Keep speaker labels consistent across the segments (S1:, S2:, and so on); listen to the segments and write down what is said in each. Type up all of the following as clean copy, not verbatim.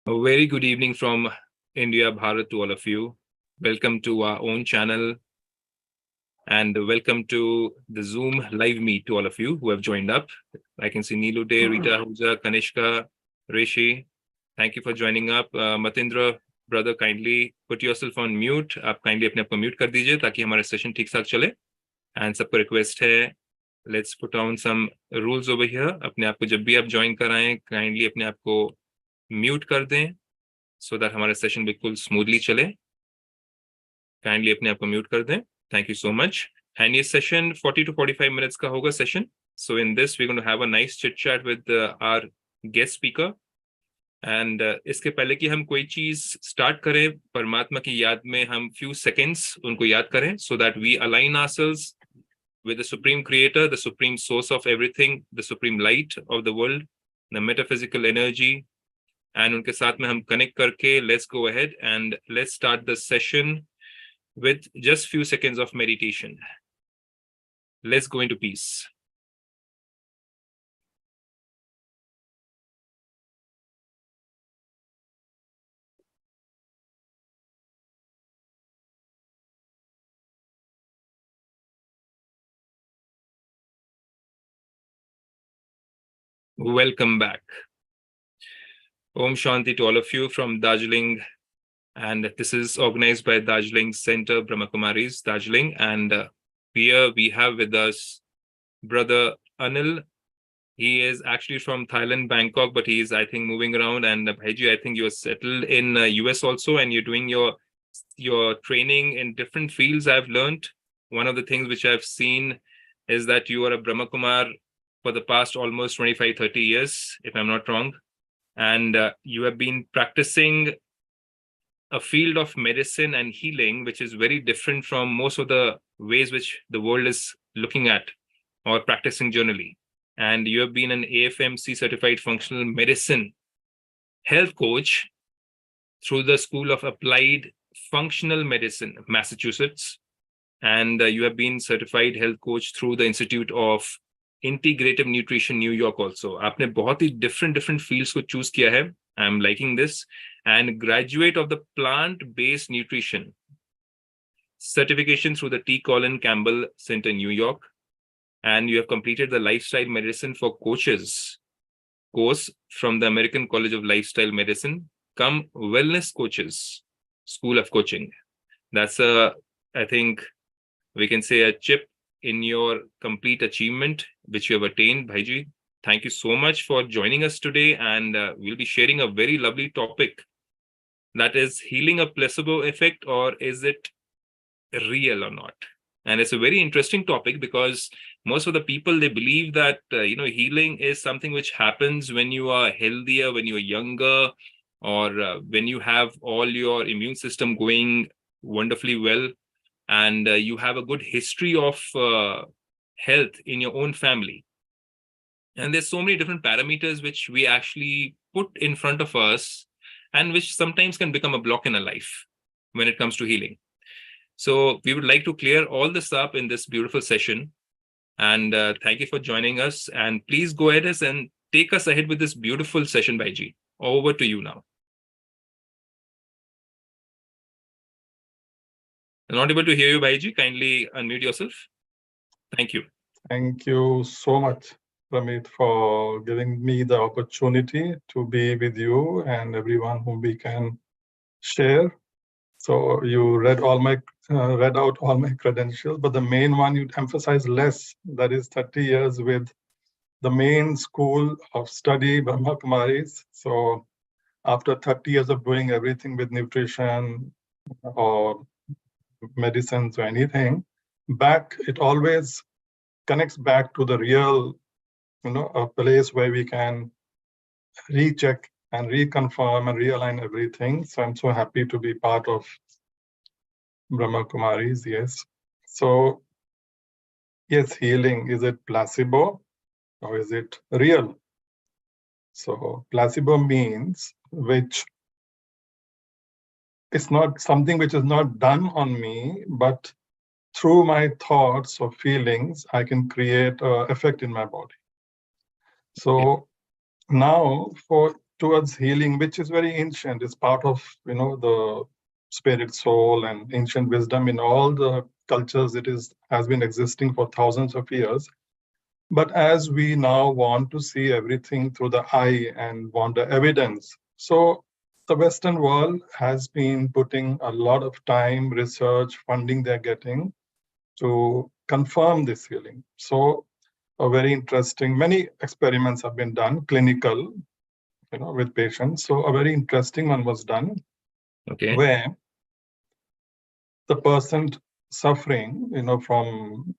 S1: A very good evening from India, Bharat to all of you. Welcome to our own channel and welcome to the Zoom live meet to all of you who have joined up. I can see Neelu Day, Rita Huja, Kanishka, Rishi. Thank you for joining up. Matindra, brother, kindly put yourself on mute. आप kindly अपने आप को mute कर दीजिए ताकि हमारा session ठीक ठाक चले. And सबको request है, let's put on some rules over here. अपने आप को जब भी आप join कराएं, kindly अपने आप को mute कर दें. So that हमारा सेशन बिल्कुल स्मूथली चले. काइंडली अपने आप को म्यूट कर दें. Thank you so much. And ये सेशन 40 to 45 मिनट्स का होगा session. So in this we going to have a nice chit chat with our guest speaker. And इसके पहले कि हम कोई चीज स्टार्ट करें, परमात्मा की याद में हम फ्यू सेकेंड्स उनको याद करें, so that we align ourselves with the supreme creator, the supreme source of everything, the supreme light of the world, the metaphysical energy. And उनके साथ में हम कनेक्ट करके let's go ahead and let's start the session with just few seconds of meditation. Let's go into peace. Welcome back. Om Shanti to all of you from Darjeeling, and this is organized by Darjeeling Center Brahma Kumaris, Darjeeling, and here we have with us brother ANIL. He is actually from Thailand, Bangkok, but he is, I think, moving around. And Bhaiji, I think you're settled in US also, and you're doing your training in different fields. I've learned one of the things which I've seen is that you are a Brahma Kumar for the past almost 25-30 years, if I'm not wrong. And you have been practicing a field of medicine and healing, which is very different from most of the ways which the world is looking at or practicing generally. And you have been an AFMC certified functional medicine health coach through the School of Applied Functional Medicine, Massachusetts. And you have been certified health coach through the Institute of Integrative Nutrition, New York also. आपने बहुत ही different fields को choose किया है. I'm liking this. And graduate of the plant-based nutrition certification through the T. Colin Campbell Center, New York. And you have completed the lifestyle medicine for coaches course from the American College of Lifestyle Medicine, come wellness coaches, School of Coaching. That's I think we can say a chip in your complete achievement, which you have attained, Bhaiji. Thank you so much for joining us today. And we'll be sharing a very lovely topic, that is healing a placebo effect, or is it real or not? And it's a very interesting topic because most of the people, they believe that, healing is something which happens when you are healthier, when you're younger, or when you have all your immune system going wonderfully well, and you have a good history of health in your own family. And there's so many different parameters which we actually put in front of us and which sometimes can become a block in our life when it comes to healing. So we would like to clear all this up in this beautiful session. And thank you for joining us. And please go ahead and take us ahead with this beautiful session, Bhaiji. Over to you now. I'm not able to hear you, Bhaiji. Kindly unmute yourself. Thank you.
S2: Thank you so much, Ramit, for giving me the opportunity to be with you and everyone whom we can share. So you read out all my credentials, but the main one you emphasize less, that is 30 years with the main school of study, Brahma Kumaris. So after 30 years of doing everything with nutrition or medicines or anything, it always connects back to the real, a place where we can recheck and reconfirm and realign everything. So I'm so happy to be part of Brahma Kumaris, yes. So, yes, healing, is it placebo or is it real? So placebo means it's not something which is not done on me, but through my thoughts or feelings, I can create an effect in my body. So now for towards healing, which is very ancient. It's part of, the spirit, soul, and ancient wisdom in all the cultures. Has been existing for thousands of years. But as we now want to see everything through the eye and want the evidence, so the Western world has been putting a lot of time, research, funding they're getting to confirm this healing. So a very interesting, many experiments have been done, clinical, with patients. So a very interesting one was done where the person suffering, from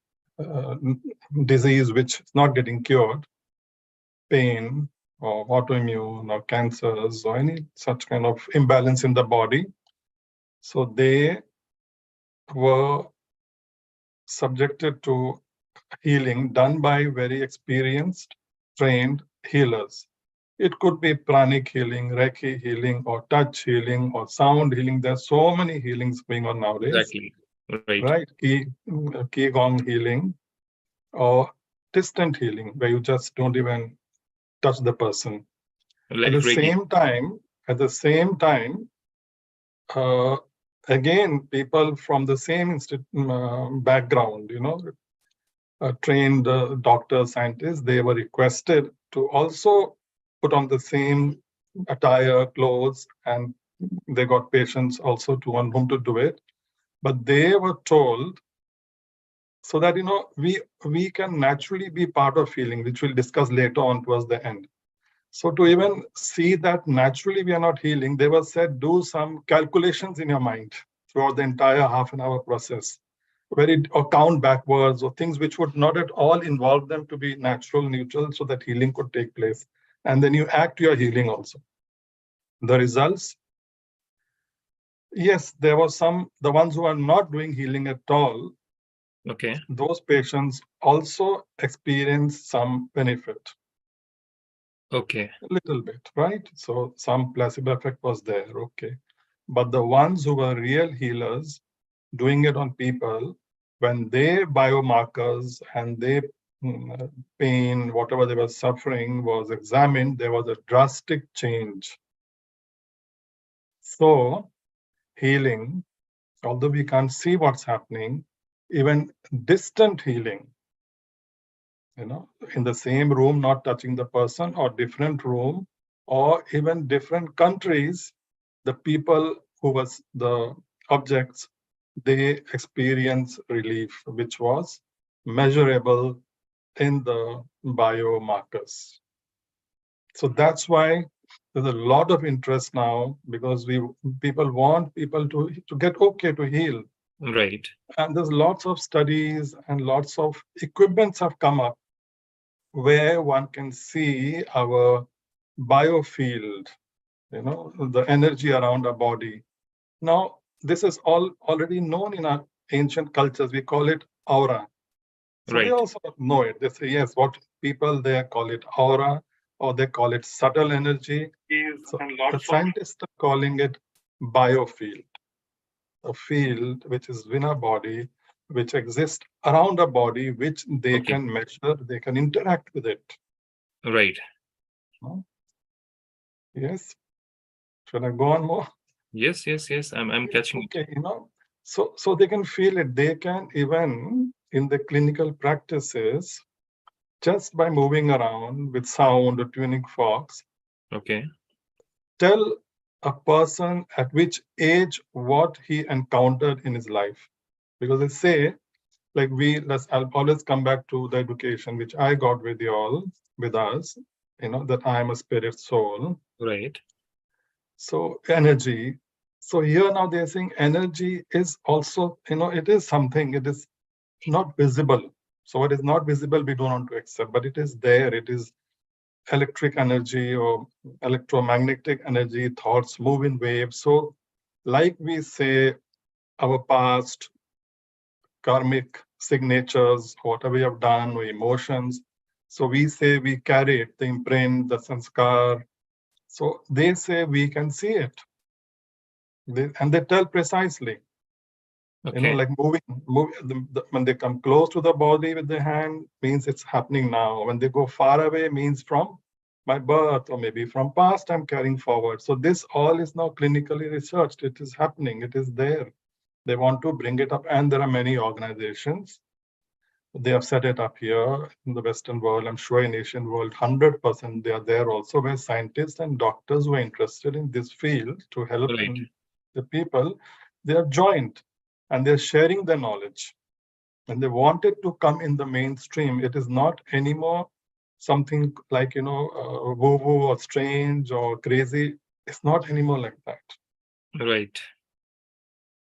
S2: disease which is not getting cured, pain or autoimmune or cancers or any such kind of imbalance in the body. So they were subjected to healing done by very experienced, trained healers. It could be pranic healing, Reiki healing, or touch healing, or sound healing. There's so many healings going on nowadays.
S1: Exactly.
S2: Right? Qigong healing, or distant healing, where you just don't even touch the person.
S1: Like
S2: At the same time, again, people from the same background, trained doctors, scientists, they were requested to also put on the same attire, clothes, and they got patients also to on whom to do it. But they were told so that we can naturally be part of healing, which we'll discuss later on towards the end. So to even see that naturally we are not healing, they were said, do some calculations in your mind throughout the entire half an hour process, or count backwards, or things which would not at all involve them to be natural, neutral, so that healing could take place. And then you act your healing also. The results, yes, there was the ones who are not doing healing at all, those patients also experience some benefit. A little bit, right? So some placebo effect was there, okay. But the ones who were real healers doing it on people, when their biomarkers and their pain, whatever they were suffering, was examined, there was a drastic change. So healing, although we can't see what's happening, even distant healing, in the same room, not touching the person, or different room, or even different countries, the people who was the objects, they experience relief, which was measurable in the biomarkers. So that's why there's a lot of interest now, because people want people to get okay, to heal.
S1: Right.
S2: And there's lots of studies and lots of equipments have come up where one can see our biofield, the energy around our body. Now, this is all already known in our ancient cultures. We call it aura. So they also know it. They say, yes, what people there call it aura, or they call it subtle energy. So the scientists are calling it biofield, a field which is in our body, which exists around our body, which they can measure, they can interact with it.
S1: Right.
S2: Yes. Should I go on more?
S1: Yes. I'm catching
S2: it. Okay, so they can feel it. They can even in the clinical practices, just by moving around with sound or tuning forks, tell a person at which age what he encountered in his life. Because they say, like I'll always come back to the education which I got with us, that I am a spirit soul.
S1: Right.
S2: So energy. So here now they're saying energy is also, it is something, it is not visible. So what is not visible, we don't want to accept, but it is there. It is electric energy or electromagnetic energy. Thoughts move in waves. So like we say, our past karmic signatures, whatever we have done, or emotions. So we say we carry it, the imprint, the sanskar. So they say we can see it. And they tell precisely. Like moving when they come close to the body with the hand, means it's happening now. When they go far away, means from my birth, or maybe from past I'm carrying forward. So this all is now clinically researched. It is happening. It is there. They want to bring it up, and there are many organizations. They have set it up here in the Western world. I'm sure in Asian world, 100% they are there also, where scientists and doctors who are interested in this field to help
S1: Right.
S2: the people, they are joined and they're sharing their knowledge. And they want it to come in the mainstream. It is not anymore something like, woo-woo or strange or crazy. It's not anymore like that.
S1: Right.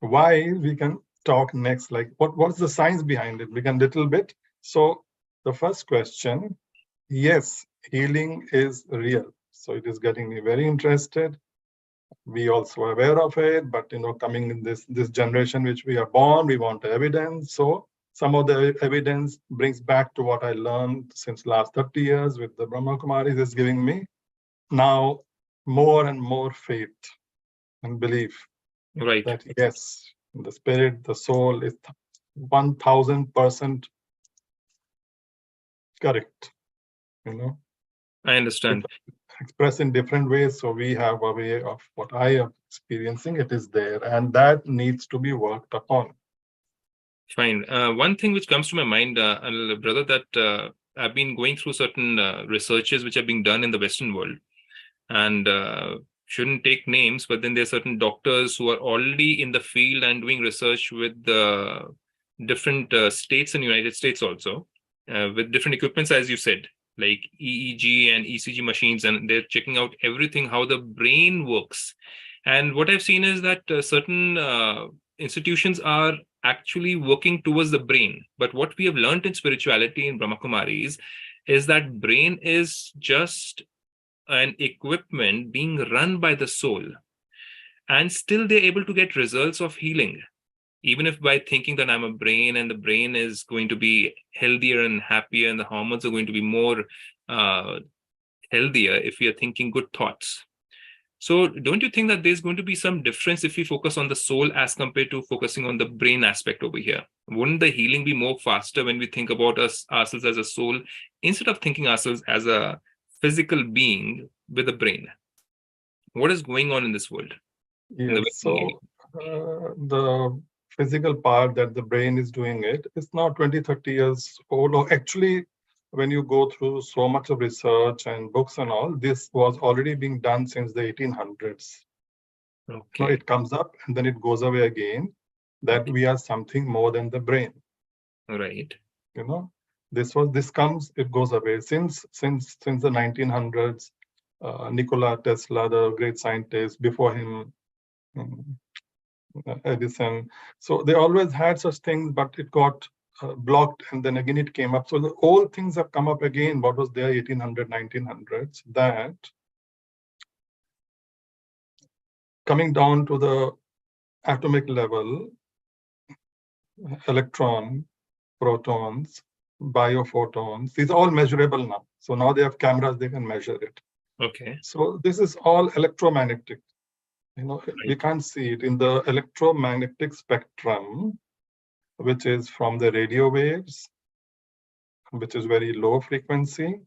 S2: Why? We can talk next, like what's the science behind it? We can little bit. So the first question, yes, healing is real. So it is getting me very interested. We also are aware of it, but coming in this generation which we are born, we want evidence. So some of the evidence brings back to what I learned since last 30 years with the Brahma Kumaris is giving me now more and more faith and belief
S1: Right.
S2: that yes, the spirit, the soul is 1000% correct.
S1: I understand.
S2: Expressed in different ways. So we have a way of what I am experiencing. It is there, and that needs to be worked upon.
S1: Fine. One thing which comes to my mind, brother, that I've been going through certain researches which are being done in the Western world, and shouldn't take names, but then there are certain doctors who are already in the field and doing research with different states in the United States also, with different equipments, as you said, like EEG and ECG machines, and they're checking out everything, how the brain works. And what I've seen is that certain institutions are actually working towards the brain. But what we have learned in spirituality in Brahma Kumaris is that brain is just an equipment being run by the soul, and still they're able to get results of healing, even if by thinking that I'm a brain and the brain is going to be healthier and happier and the hormones are going to be more healthier if we are thinking good thoughts. So don't you think that there's going to be some difference if we focus on the soul as compared to focusing on the brain aspect over here? Wouldn't the healing be more faster when we think about ourselves as a soul instead of thinking ourselves as a physical being with a brain? What is going on in this world?
S2: Yes. So the physical part that the brain is doing it is now 20, 30 years old. Or actually, when you go through so much of research and books and all, this was already being done since the 1800s.
S1: Okay.
S2: Now it comes up and then it goes away again, that we are something more than the brain.
S1: Right.
S2: This comes, it goes away. Since the 1900s, Nikola Tesla, the great scientist, before him, Edison. So they always had such things, but it got blocked, and then again it came up. So the old things have come up again. What was there 1800, 1900s? That coming down to the atomic level, electron, protons, biophotons, these are all measurable now. So now they have cameras, they can measure it.
S1: Okay.
S2: So this is all electromagnetic. We can't see it in the electromagnetic spectrum, which is from the radio waves, which is very low frequency,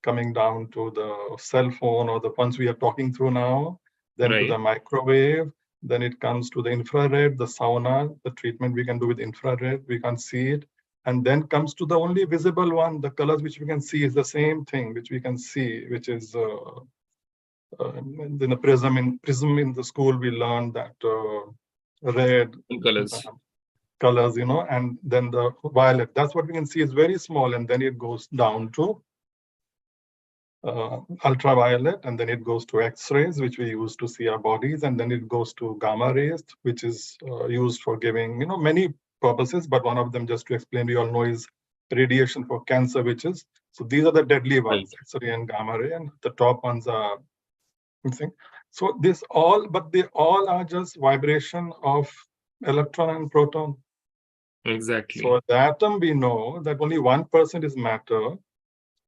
S2: coming down to the cell phone or the ones we are talking through now, then to the microwave, then it comes to the infrared, the sauna, the treatment we can do with infrared, we can see it, and then comes to the only visible one, the colors which we can see is the same thing which we can see, which is in the prism in the school we learned that red colors, and then the violet. That's what we can see is very small, and then it goes down to ultraviolet, and then it goes to X-rays, which we use to see our bodies, and then it goes to gamma rays, which is used for giving, many purposes, but one of them, just to explain, we all know, is radiation for cancer, which is, so these are the deadly ones, X-ray and gamma ray, and the top ones are something. So this all, but they all are just vibration of electron and proton.
S1: Exactly.
S2: So the atom, we know that only 1% is matter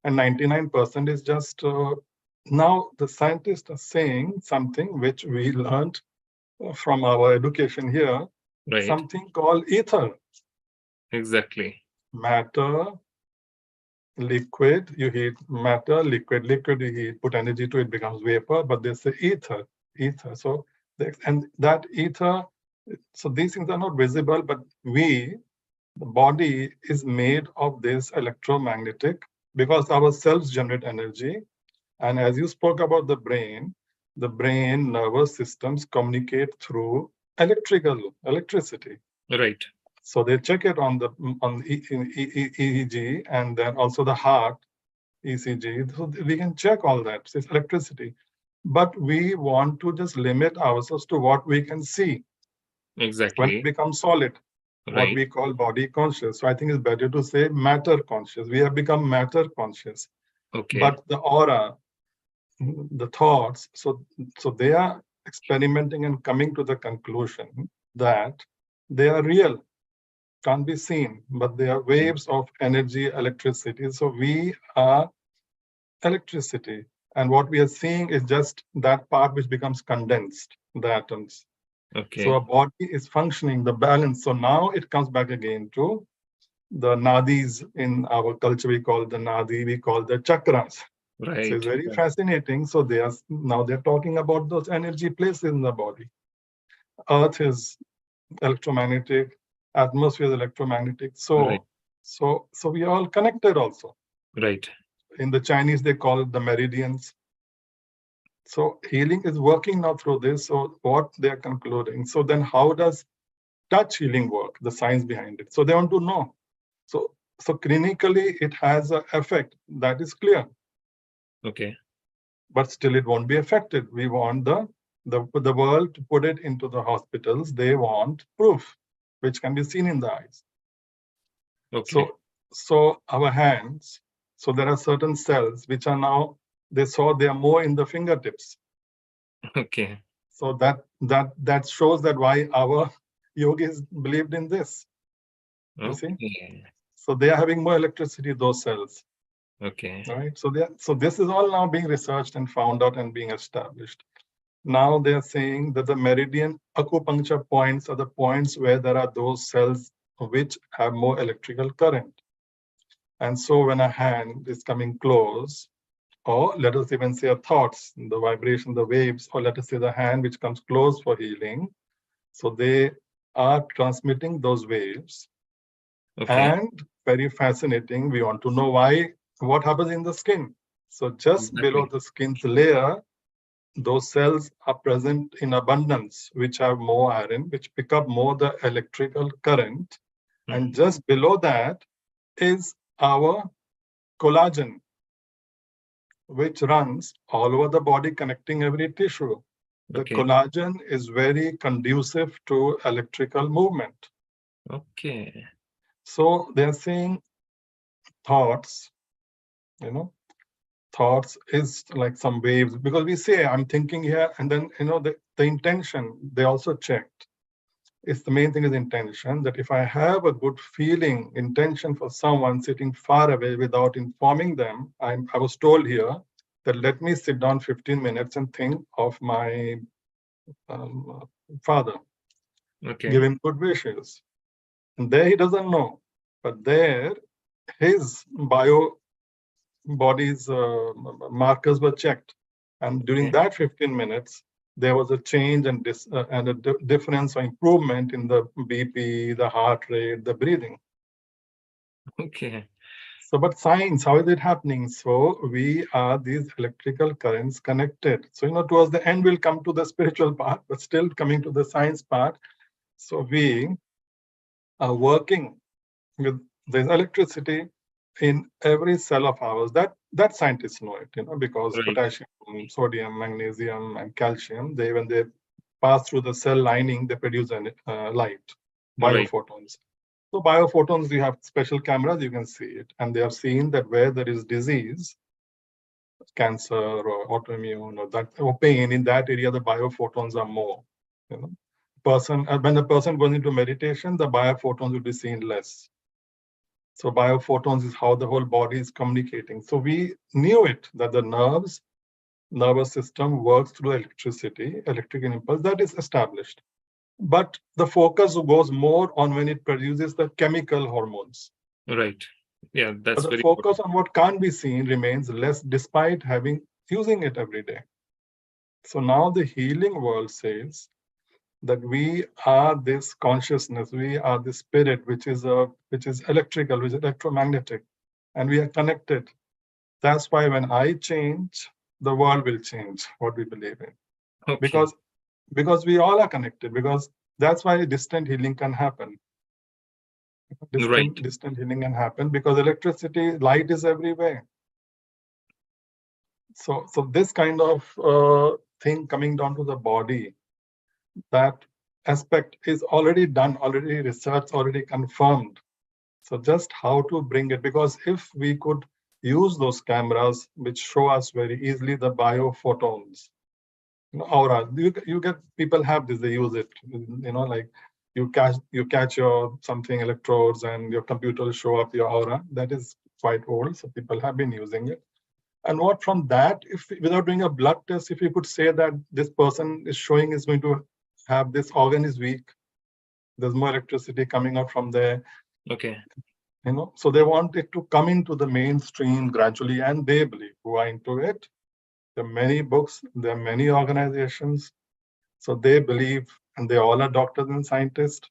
S2: and 99% is just, now the scientists are saying something which we learned from our education here, something called ether.
S1: Exactly.
S2: Matter liquid, you heat matter, liquid, you heat, put energy to it, becomes vapor, but they say ether. So, and that ether, so these things are not visible, but the body is made of this electromagnetic, because our cells generate energy. And as you spoke about the brain nervous systems communicate through electricity.
S1: Right.
S2: So they check it on the EEG, and then also the heart ECG. So we can check all that. It's electricity. But we want to just limit ourselves to what we can see.
S1: Exactly.
S2: When it becomes solid, what we call body conscious. So I think it's better to say matter conscious. We have become matter conscious.
S1: Okay.
S2: But the aura, the thoughts, so they are experimenting and coming to the conclusion that they are real, can't be seen, but they are waves of energy, electricity. So we are electricity. And what we are seeing is just that part which becomes condensed, the atoms.
S1: Okay.
S2: So our body is functioning, the balance. So now it comes back again to the nadis. In our culture, we call the nadi, we call the chakras.
S1: Right.
S2: So it's very fascinating. So they're talking about those energy places in the body. Earth is electromagnetic, atmosphere is electromagnetic. So we are all connected also.
S1: Right.
S2: In the Chinese, they call it the meridians. So healing is working now through this. So what they are concluding. So then how does touch healing work? The science behind it. So they want to know. So clinically, it has an effect that is clear.
S1: Okay.
S2: But still it won't be affected. We want the world to put it into the hospitals. They want proof, which can be seen in the eyes.
S1: Okay.
S2: So our hands, so there are certain cells which are now, they are more in the fingertips.
S1: Okay.
S2: So that shows that why our yogis believed in this. You see? So they are having more electricity, those cells.
S1: Okay.
S2: Right. So this is all now being researched and found out and being established. Now they're saying that the meridian acupuncture points are the points where there are those cells which have more electrical current. And so when a hand is coming close, or let us even say a thoughts, the vibration, the waves, or let us say the hand which comes close for healing, so they are transmitting those waves.
S1: Okay.
S2: And very fascinating, we want to know what happens in the skin. So just below the skin's layer, those cells are present in abundance, which have more iron, which pick up more the electrical current. And just below that is our collagen, which runs all over the body, connecting every tissue. The collagen is very conducive to electrical movement.
S1: Okay.
S2: So they're saying thoughts, thoughts is like some waves, because we say I'm thinking here, and then the intention they also checked. It's the main thing is intention, that if I have a good feeling, intention for someone sitting far away without informing them, I was told here that let me sit down 15 minutes and think of my father.
S1: Okay.
S2: Give him good wishes. And there he doesn't know, but there his body's markers were checked. And during that 15 minutes, there was a change and a difference or improvement in the BP, the heart rate, the breathing.
S1: Okay.
S2: So, but science, how is it happening? So we are these electrical currents connected. So, towards the end, we'll come to the spiritual part, but still coming to the science part. So we are working with this electricity in every cell of ours. That scientists know it, because potassium, sodium, magnesium, and calcium, when they pass through the cell lining, they produce light, biophotons. So biophotons, you have special cameras, you can see it. And they have seen that where there is disease, cancer or autoimmune or pain, in that area, the biophotons are more. When the person goes into meditation, the biophotons will be seen less. So biophotons is how the whole body is communicating. So we knew it, that the nervous system works through electricity, electric impulse, that is established. But the focus goes more on when it produces the chemical hormones.
S1: Right. Yeah,
S2: But
S1: that's
S2: the
S1: very
S2: focus
S1: important.
S2: on what can't be seen remains less despite having using it every day. So now the healing world says that we are this consciousness, we are the spirit, which is electrical, which is electromagnetic, and we are connected. That's why when I change, the world will change what we believe in.
S1: Okay,
S2: Because we all are connected, because that's why distant healing can happen.
S1: right,
S2: Distant healing can happen because electricity, light is everywhere. So this kind of thing coming down to the body, that aspect is already done, already researched, already confirmed. So just how to bring it, because if we could use those cameras which show us very easily the biophotons, aura, you get people have this, they use it, like you catch your something electrodes and your computer will show up your aura. That is quite old, so people have been using it. And what from that, if without doing a blood test, if you could say that this person is showing is going to have this organ is weak, there's more electricity coming out from there,
S1: okay,
S2: so they want it to come into the mainstream gradually, and they believe who are into it. There are many books, there are many organizations, so they believe, and they all are doctors and scientists.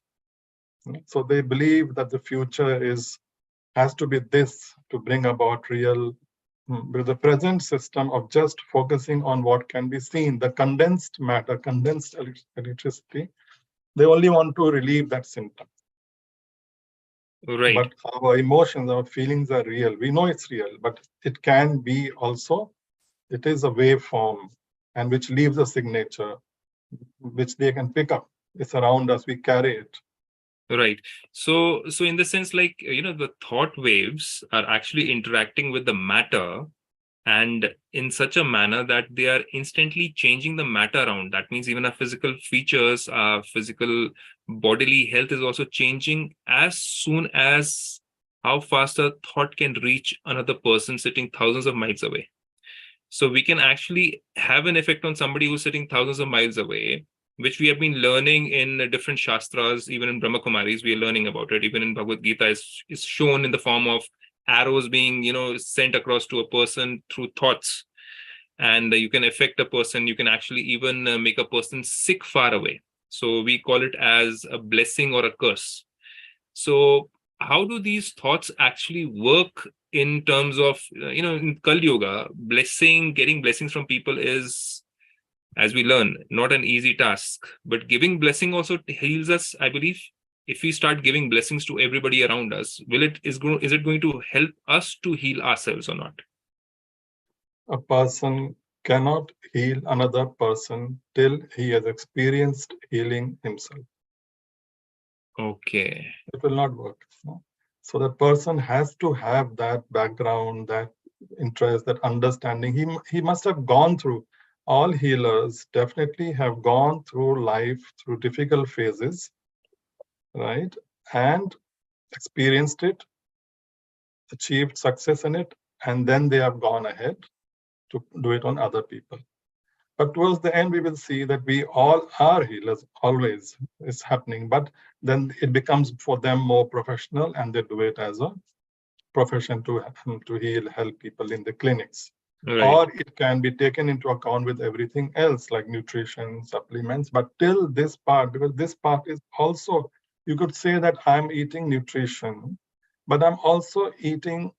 S2: So they believe that the future has to be this to bring about real. With the present system of just focusing on what can be seen, the condensed matter, condensed electricity, they only want to relieve that symptom.
S1: right,
S2: But our emotions, our feelings are real. We know it's real, but it can be also, it is a waveform, and which leaves a signature, which they can pick up. It's around us, we carry it.
S1: right. So in the sense, like, the thought waves are actually interacting with the matter, and in such a manner that they are instantly changing the matter around. That means even our physical features, our physical bodily health is also changing as soon as how fast a thought can reach another person sitting thousands of miles away. So we can actually have an effect on somebody who's sitting thousands of miles away, which we have been learning in different shastras. Even in Brahma Kumaris, we are learning about it. Even in Bhagavad Gita, is shown in the form of arrows being, sent across to a person through thoughts. And you can affect a person. You can actually even make a person sick far away. So we call it as a blessing or a curse. So how do these thoughts actually work in terms of, in Kali Yoga, getting blessings from people is, as we learn, not an easy task. But giving blessing also heals us, I believe. If we start giving blessings to everybody around us, is it going to help us to heal ourselves or not?
S2: A person cannot heal another person till he has experienced healing himself.
S1: Okay.
S2: It will not work. So the person has to have that background, that interest, that understanding. He must have gone through. All healers definitely have gone through life through difficult phases, right? And experienced it, achieved success in it, and then they have gone ahead to do it on other people. But towards the end, we will see that we all are healers, always it's happening. But then it becomes for them more professional, and they do it as a profession to heal, help people in the clinics.
S1: Right.
S2: Or it can be taken into account with everything else like nutrition, supplements. But till this part, because this part is also, you could say that I'm eating nutrition, but I'm also eating,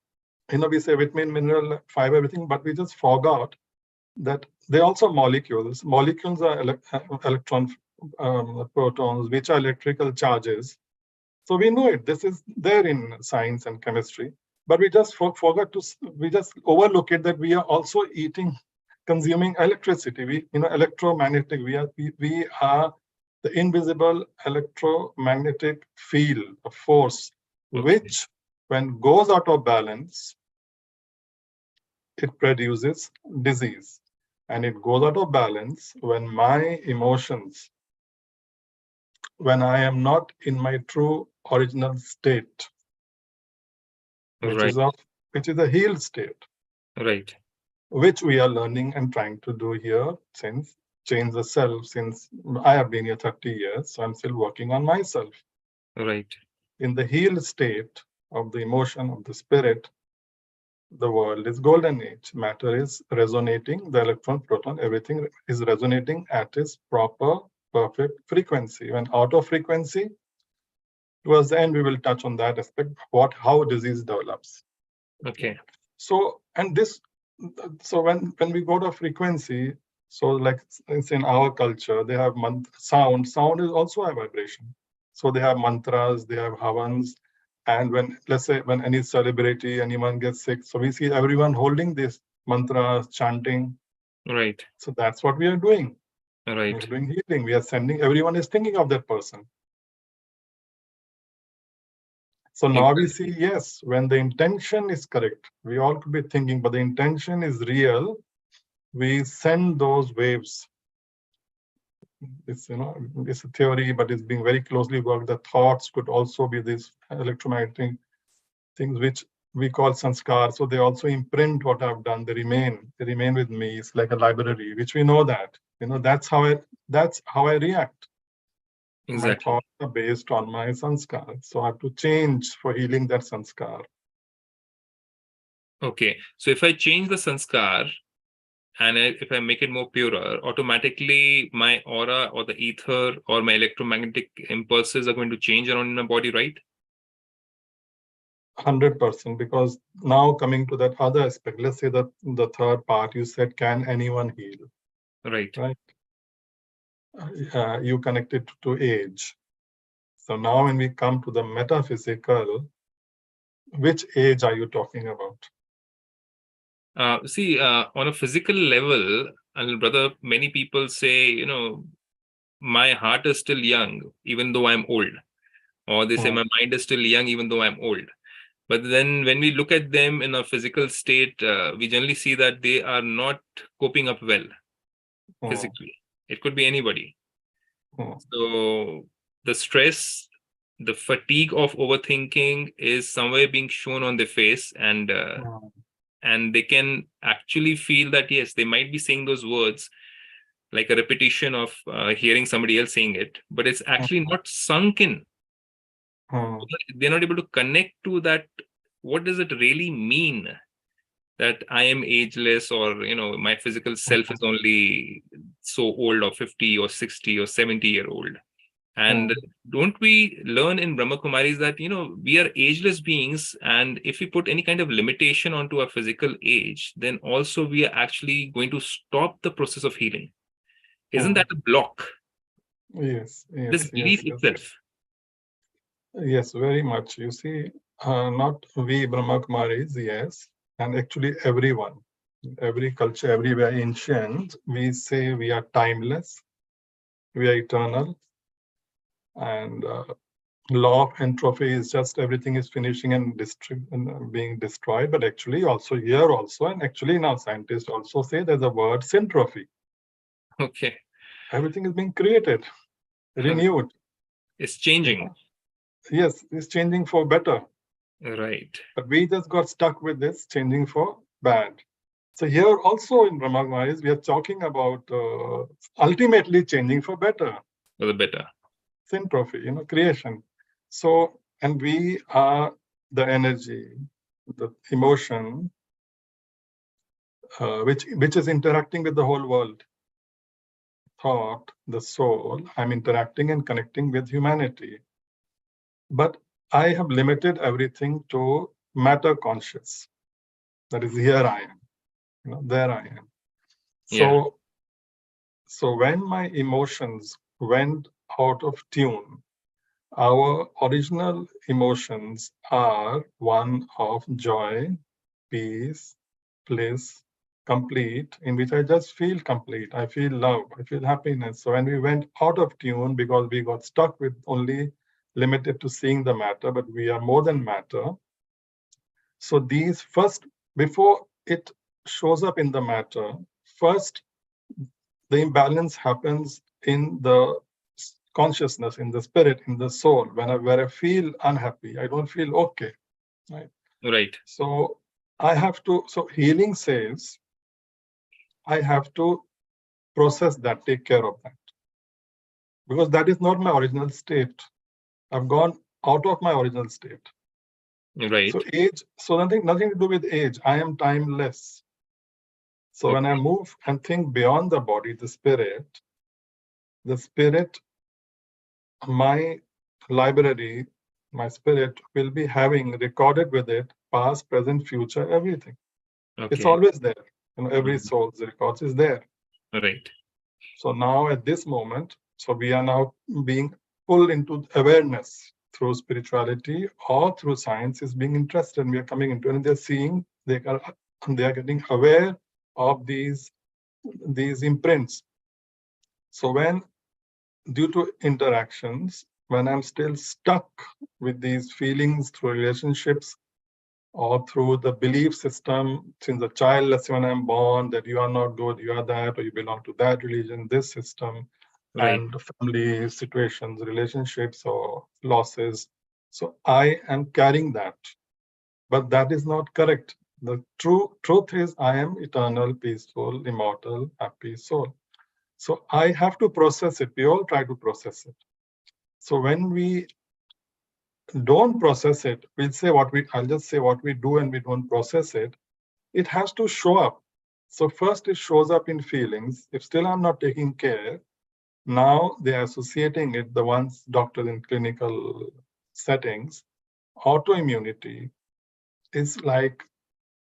S2: we say vitamin, mineral, fiber, everything, but we just forgot that they're also molecules. Molecules are electron, protons, which are electrical charges. So we know it. This is there in science and chemistry, but we just forgot to. We just overlook it that we are also consuming electricity. Electromagnetic. We are the invisible electromagnetic field, a force,
S1: Okay.
S2: which when goes out of balance, it produces disease. And it goes out of balance when my emotions, when I am not in my true original state, which is
S1: Right.
S2: of which is a healed state,
S1: Right.
S2: which we are learning and trying to do here since change the self. Since I have been here 30 years, so I'm still working on myself.
S1: Right.
S2: In the healed state, of the emotion, of the spirit, the world is golden age. Matter is resonating, the electron, proton, everything is resonating at its proper, perfect frequency. When out of frequency, towards the end, we will touch on that aspect, how disease develops.
S1: Okay.
S2: So, and this, so when we go to frequency, so like it's in our culture, they have sound. Sound is also a vibration. So they have mantras, they have havans, and when, let's say, when any celebrity, anyone gets sick, so we see everyone holding this mantras, chanting.
S1: Right.
S2: So that's what we are doing.
S1: Right.
S2: We are doing healing. We are sending. Everyone is thinking of that person. So now we see, yes, when the intention is correct, we all could be thinking, but the intention is real. We send those waves. It's, it's a theory, but it's being very closely worked. The thoughts could also be these electromagnetic things which we call sanskar. So they also imprint what I've done. They remain with me. It's like a library, which we know that. That's how I react.
S1: Exactly.
S2: My thoughts are based on my sanskar. So I have to change for healing that sanskar.
S1: Okay. So if I change the sanskar, and if I make it more purer, automatically my aura or the ether or my electromagnetic impulses are going to change around in my body, right?
S2: 100%, because now coming to that other aspect, let's say that the third part, you said, can anyone heal?
S1: Right.
S2: Right. You connected to age. So now when we come to the metaphysical, which age are you talking about?
S1: See, on a physical level, brother, many people say, my heart is still young, even though I'm old. Or they say my mind is still young, even though I'm old. But then when we look at them in a physical state, we generally see that they are not coping up well physically. It could be anybody. So the stress, the fatigue of overthinking is somewhere being shown on their face, and they can actually feel that, yes, they might be saying those words like a repetition of hearing somebody else saying it, but it's actually not sunk in. They're not able to connect to that. What does it really mean that I am ageless, or my physical self is only so old, or 50 or 60 or 70-year-old? And don't we learn in Brahma Kumaris that we are ageless beings, and if we put any kind of limitation onto our physical age, then also we are actually going to stop the process of healing. Isn't that a block?
S2: Yes.
S1: This belief itself.
S2: Yes, very much. You see, not we Brahma Kumaris, yes, and actually everyone, every culture, everywhere ancient, we say we are timeless, we are eternal, and law of entropy is just everything is finishing and being destroyed. But actually, also here also, and actually now scientists also say there's a word syntropy.
S1: Okay.
S2: Everything is being created, renewed.
S1: It's changing.
S2: Yes, it's changing for better.
S1: Right.
S2: But we just got stuck with this changing for bad. So here also in Brahma Kumaris, we are talking about ultimately changing for better.
S1: For the better.
S2: Syntropy, creation. So, and we are the energy, the emotion, which is interacting with the whole world. Thought, the soul, I'm interacting and connecting with humanity. But I have limited everything to matter conscious. That is, here I am, there I am. So, so when my emotions went out of tune, our original emotions are one of joy, peace, bliss, complete, in which I just feel complete. I feel love, I feel happiness. So when we went out of tune because we got stuck with only limited to seeing the matter, but we are more than matter. So these first, before it shows up in the matter, first the imbalance happens in the consciousness, in the spirit, in the soul. Where I feel unhappy, I don't feel okay. Right. So I have to, so healing says, I have to process that, take care of that. Because that is not my original state. I've gone out of my original state.
S1: Right.
S2: So age, so nothing to do with age. I am timeless. So when I
S1: Okay.
S2: move and think beyond the body, the spirit, my library, my spirit will be having recorded with it past, present, future, everything. It's
S1: Okay.
S2: always there. Every
S1: Mhm.
S2: soul's records is there.
S1: Right.
S2: So now at this moment, so we are now being pulled into awareness through spirituality or through science is being interested, and we are coming into it, and they're seeing, they are getting aware of these imprints. So when, due to interactions, when I'm still stuck with these feelings through relationships or through the belief system since a child, let's say when I'm born, that you are not good, you are that, or you belong to that religion, this system,
S1: Right.
S2: and family situations, relationships, or losses. So I am carrying that, but that is not correct. The truth is, I am eternal, peaceful, immortal, happy soul. So I have to process it. We all try to process it. So when we don't process it, I'll just say what we do and we don't process it. It has to show up. So first it shows up in feelings. If still I'm not taking care, now they are associating it, the ones doctors in clinical settings, autoimmunity is like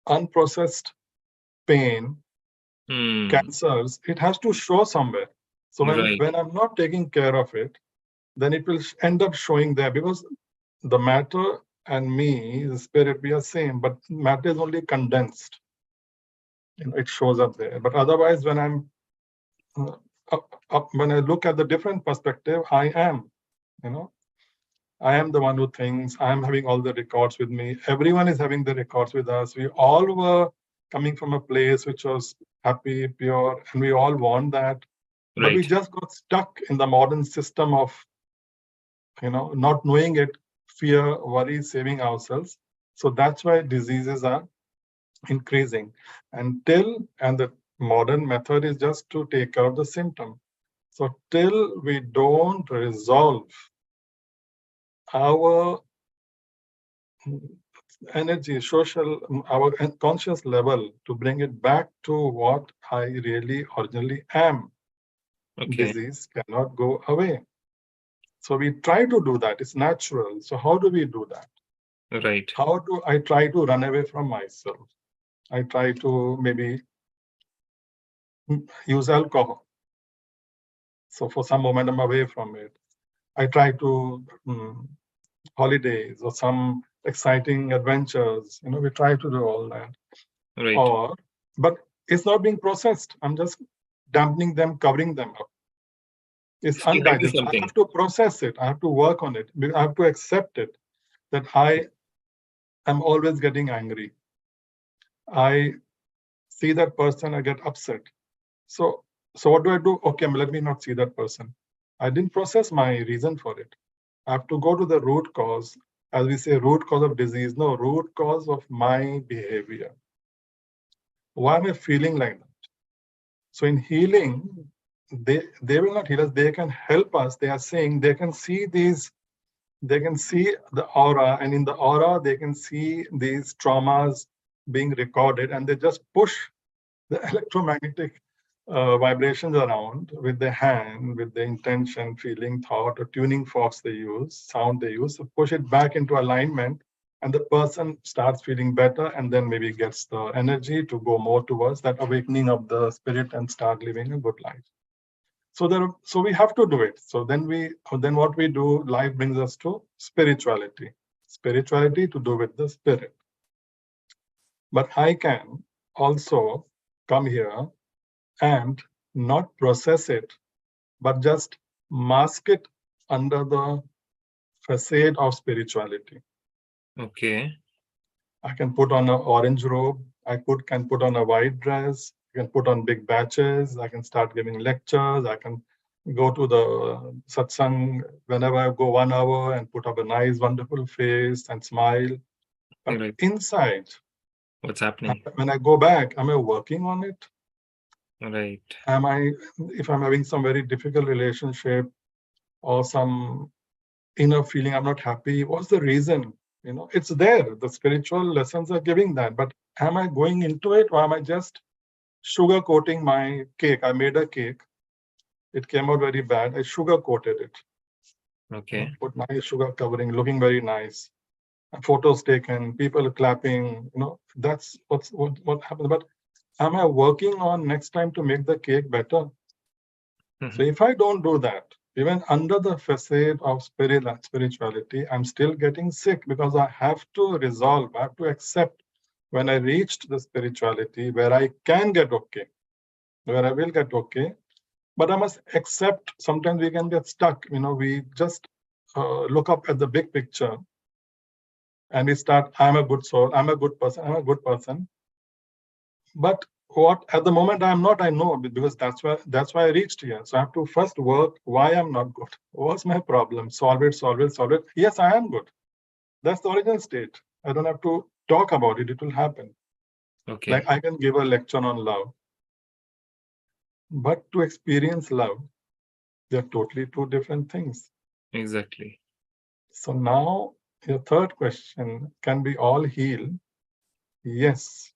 S2: unprocessed pain,
S1: Hmm.
S2: cancers. It has to show somewhere. So
S1: Right.
S2: when I'm not taking care of it, then it will end up showing there, because the matter and me, the spirit, we are same, but matter is only condensed. It shows up there. But otherwise, when I'm uh, when I look at the different perspective, I am, you know, I am the one who thinks. I am having all the records with me. Everyone is having the records with us. We all were coming from a place which was happy, pure, and we all want that. But we
S1: Right.
S2: just got stuck in the modern system of, not knowing it, fear, worry, saving ourselves. So that's why diseases are increasing. And the modern method is just to take care of the symptom. So till we don't resolve our energy, social, our conscious level to bring it back to what I really originally am,
S1: Okay.
S2: disease cannot go away. So we try to do that. It's natural. So how do we do that?
S1: Right.
S2: How do I try to run away from myself? I try to maybe use alcohol. So for some moment, I'm away from it. I try to holidays or some exciting adventures. We try to do all that.
S1: Right.
S2: Or, but it's not being processed. I'm just dampening them, covering them up. It's
S1: See, I'll do
S2: undigested. I
S1: something.
S2: have to process it. I have to work on it. I have to accept it, that I am always getting angry. I see that person, I get upset. So, what do I do? Okay, let me not see that person. I didn't process my reason for it. I have to go to the root cause. As we say, root cause of disease. No, root cause of my behavior. Why am I feeling like that? So in healing, they will not heal us. They can help us. They are saying they can see these. They can see the aura, and in the aura, they can see these traumas being recorded, and they just push the electromagnetic vibrations around with their hand, with the intention, feeling, thought, or tuning forks they use, sound they use, so push it back into alignment, and the person starts feeling better, and then maybe gets the energy to go more towards that awakening of the spirit and start living a good life. So we have to do it. So then what we do, life brings us to spirituality. Spirituality to do with the spirit. But I can also come here and not process it, but just mask it under the facade of spirituality.
S1: Okay.
S2: I can put on an orange robe. Can put on a white dress. I can put on big batches. I can start giving lectures. I can go to the satsang whenever I go 1 hour and put up a nice, wonderful face and smile. But
S1: Right.
S2: inside,
S1: What's happening?
S2: when I go back, am I working on it?
S1: Right.
S2: If I'm having some very difficult relationship or some inner feeling I'm not happy, what's the reason? It's there. The spiritual lessons are giving that. But am I going into it, or am I just sugarcoating my cake? I made a cake. It came out very bad. I sugarcoated it.
S1: Okay.
S2: Put nice sugar covering, looking very nice. Photos taken, people clapping. That's what happens. But am I working on next time to make the cake better? So if I don't do that, even under the facade of spirituality, I'm still getting sick because I have to resolve, I have to accept when I reached the spirituality where I can get okay, where I will get okay. But I must accept sometimes we can get stuck. We just look up at the big picture and we start, I'm a good soul, I'm a good person, I'm a good person. But what at the moment I'm not, I know, because that's why I reached here. So I have to first work why I'm not good. What's my problem? Solve it, solve it, solve it. Yes, I am good. That's the original state. I don't have to talk about it. It will happen.
S1: Okay.
S2: Like I can give a lecture on love. But to experience love, they're totally two different things.
S1: Exactly.
S2: So now your third question, can we all heal? Yes,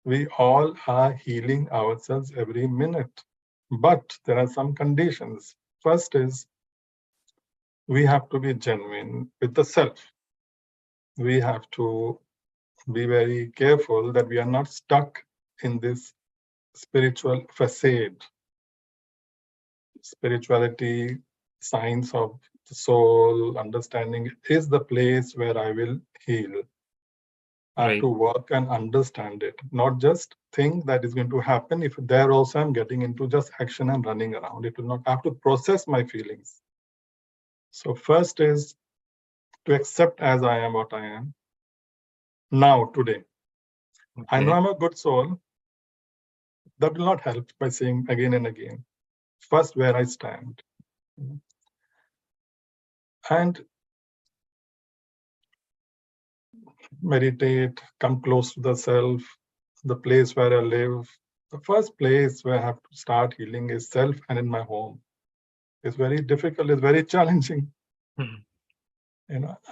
S2: we all are healing ourselves every minute. But there are some conditions. First is we have to be genuine with the self. We have to be very careful that we are not stuck in this spiritual facade. Spirituality, science of the soul, understanding is the place where I will heal. I have to work and understand it, not just think that is going to happen. If there also I'm getting into just action and running around, it will not. I have to process my feelings. So first is to accept as I am what I am now, today. I know I'm a good soul. That will not help by saying again and again. First, where I stand. And meditate, come close to the self, the place where I live. The first place where I have to start healing is self and in my home. It's very difficult, it's very challenging.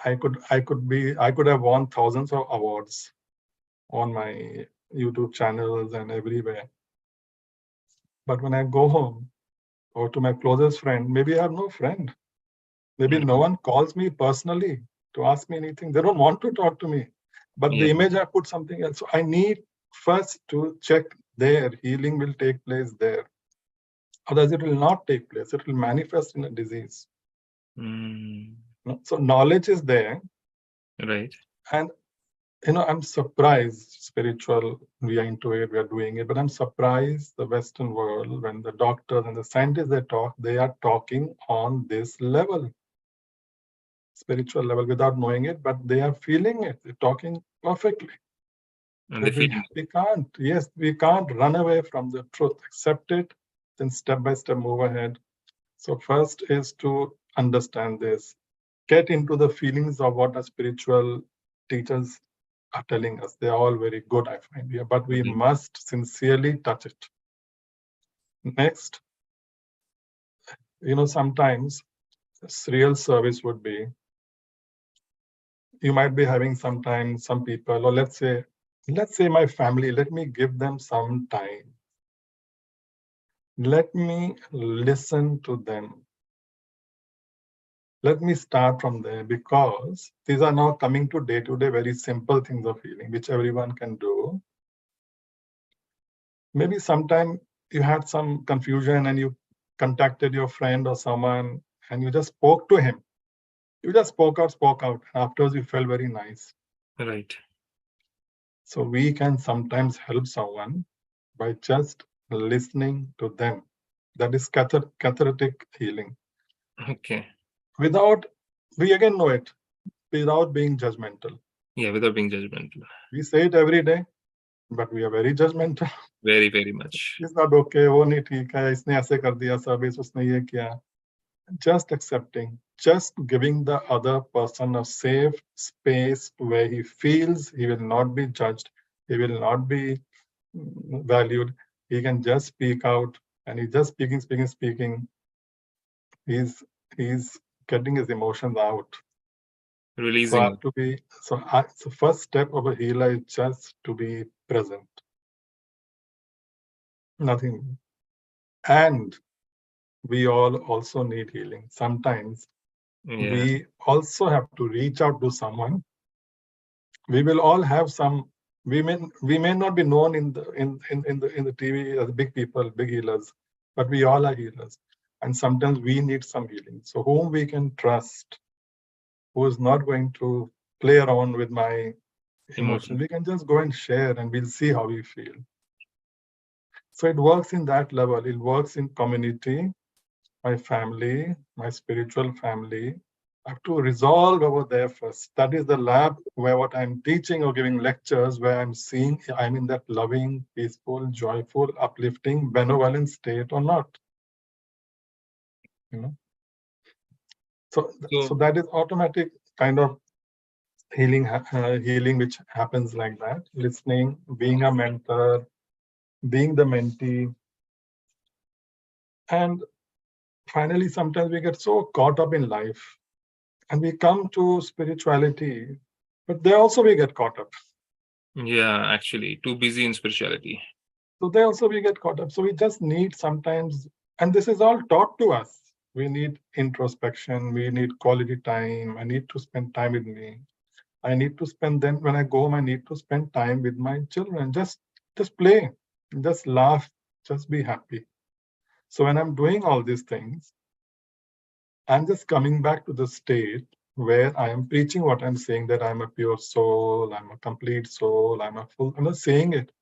S2: I could have won thousands of awards on my YouTube channels and everywhere. But when I go home or to my closest friend, maybe I have no friend. Maybe no one calls me personally to ask me anything. They don't want to talk to me. But the image I put something else. So I need first to check there. Healing will take place there. Otherwise, it will not take place. It will manifest in a disease. So knowledge is there.
S1: Right.
S2: And I'm surprised, spiritual, we are into it, we are doing it, but I'm surprised the Western world, when the doctors and the scientists they are talking on this level, spiritual level, without knowing it, but they are feeling it, they're talking perfectly.
S1: And they feel
S2: we can't run away from the truth, accept it, then step by step move ahead. So first is to understand this, get into the feelings of what the spiritual teachers are telling us. They're all very good, I find here, but we must sincerely touch it. Next, sometimes real service would be, you might be having sometimes some people, or let's say my family, let me give them some time. Let me listen to them. Let me start from there, because these are now coming to day-to-day very simple things of healing, which everyone can do. Maybe sometime you had some confusion and you contacted your friend or someone and you just spoke to him. You just spoke out. And afterwards you felt very nice.
S1: right.
S2: So we can sometimes help someone by just listening to them. That is cathartic healing.
S1: Okay.
S2: We again know it, without being judgmental.
S1: Yeah, without being judgmental.
S2: We say it every day, but we are very judgmental.
S1: Very, very much.
S2: It's not okay, वो नहीं ठीक है, इसने ऐसे कर दिया service, उसने ये किया. Just accepting, just giving the other person a safe space where he feels he will not be judged, he will not be valued. He can just speak out, and he's just speaking. He's getting his emotions out. So I
S1: Releasing.
S2: have to be, so first step of a healer is just to be present. Nothing. And we all also need healing. Sometimes
S1: Yeah.
S2: we also have to reach out to someone. We will all have some. We may not be known in the TV as big people, big healers, but we all are healers. And sometimes we need some healing. So whom we can trust, who is not going to play around with my emotions,
S1: Emotion.
S2: we can just go and share, and we'll see how we feel. So it works in that level. It works in community, my family, my spiritual family. I have to resolve over there first. That is the lab where what I'm teaching or giving lectures, where I'm seeing I'm in that loving, peaceful, joyful, uplifting, benevolent state or not. You know. So
S1: So
S2: that is automatic kind of healing which happens like that. Listening, being a mentor, being the mentee, and finally, sometimes we get so caught up in life and we come to spirituality, but there also we get caught up.
S1: yeah, actually, too busy in spirituality.
S2: So there also we get caught up. So we just need sometimes, and this is all taught to us. We need introspection. We need quality time. I need to spend time with me. I need to spend then when I go home, I need to spend time with my children. Just play, just laugh, just be happy. So when I'm doing all these things, I'm just coming back to the state where I am preaching what I'm saying, that I'm a pure soul, I'm a complete soul, I'm not saying it,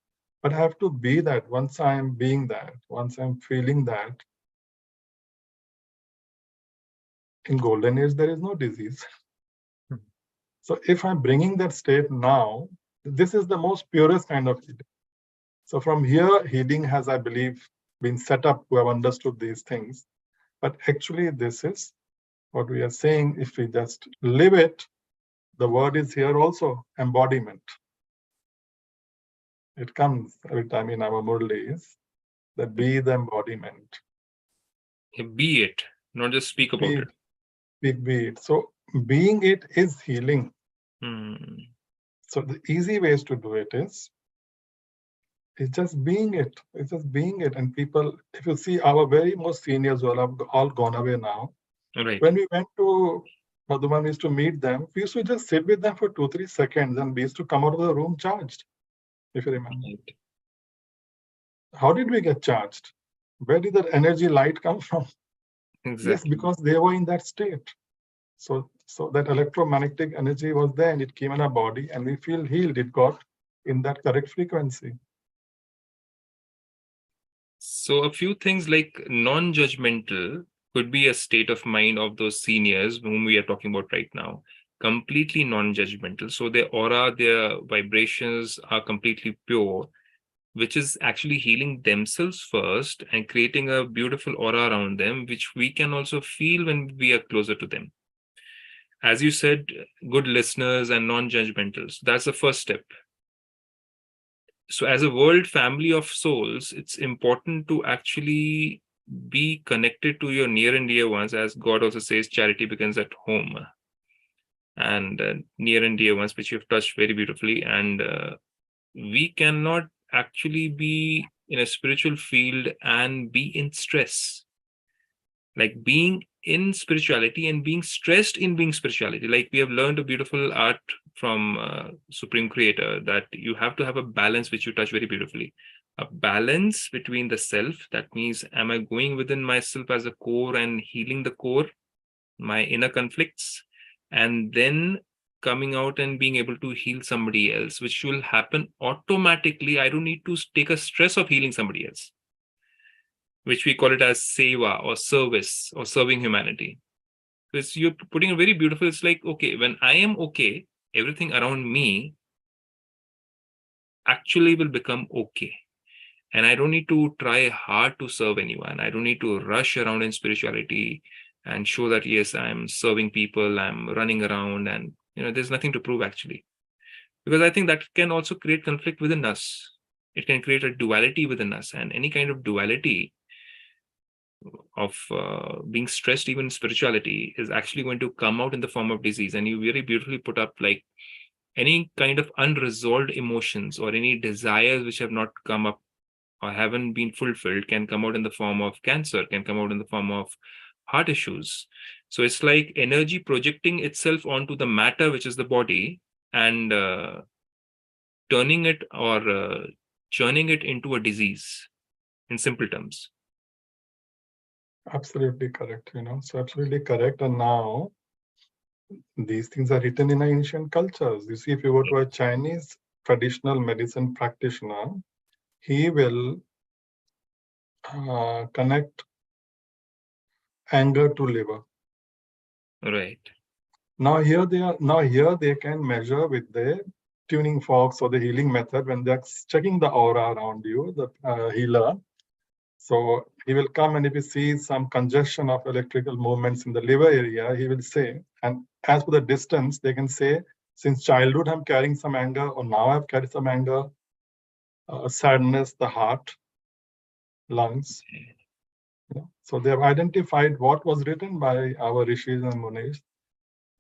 S2: but I have to be that. Once I'm being that, once I'm feeling that, in golden age, there is no disease. So if I'm bringing that state now, this is the most purest kind of healing. So from here, healing has, I believe, been set up to have understood these things. But actually, this is what we are saying. If we just live it, the word is here also, embodiment. It comes every time in our Murlis, that be the embodiment.
S1: Be it, not just speak about
S2: Be
S1: it.
S2: it, be it. So being it is healing.
S1: Hmm.
S2: So the easy ways to do it is just being it. It's just being it. And people, if you see our very most seniors who have all gone away now,
S1: Right.
S2: when we went to Madhuban, we used to meet them, we used to just sit with them for 2-3 seconds and we used to come out of the room charged, if you remember.
S1: Right.
S2: How did we get charged? Where did that energy light come from? Yes,
S1: Exactly.
S2: because they were in that state. So that electromagnetic energy was there and it came in our body and we feel healed. It got in that correct frequency.
S1: So a few things like non-judgmental could be a state of mind of those seniors whom we are talking about right now. Completely non-judgmental. So their aura, their vibrations are completely pure, which is actually healing themselves first and creating a beautiful aura around them, which we can also feel when we are closer to them. As you said, good listeners and non-judgmental. So that's the first step. So as a world family of souls, it's important to actually be connected to your near and dear ones. As God also says, charity begins at home. And near and dear ones, which you've touched very beautifully. And we cannot actually be in a spiritual field and be in stress. Like being in spirituality and being stressed in being spirituality. Like we have learned a beautiful art from Supreme Creator, that you have to have a balance, which you touch very beautifully. A balance between the self. That means, am I going within myself as a core and healing the core, my inner conflicts, and then coming out and being able to heal somebody else, which will happen automatically. I don't need to take a stress of healing somebody else, which we call it as seva or service or serving humanity. Because you're putting a very beautiful, it's like, okay, when I am okay, everything around me actually will become okay. And I don't need to try hard to serve anyone. I don't need to rush around in spirituality and show that, yes, I'm serving people, I'm running around, and there's nothing to prove actually. Because I think that can also create conflict within us. It can create a duality within us, and any kind of duality being stressed, even spirituality, is actually going to come out in the form of disease. And you very beautifully put up, like, any kind of unresolved emotions or any desires which have not come up or haven't been fulfilled can come out in the form of cancer, can come out in the form of heart issues. So it's like energy projecting itself onto the matter, which is the body, and turning it or churning it into a disease, in simple terms.
S2: Absolutely correct. So absolutely correct. And now these things are written in ancient cultures. You see, if you go to a Chinese traditional medicine practitioner, he will connect anger to liver.
S1: Right.
S2: Now here they can measure with the tuning forks or the healing method when they're checking the aura around you, the healer. So he will come, and if he sees some congestion of electrical movements in the liver area, he will say, and as for the distance, they can say, since childhood I'm carrying some anger, or now I've carried some anger, sadness, the heart, lungs. So they have identified what was written by our rishis and munis,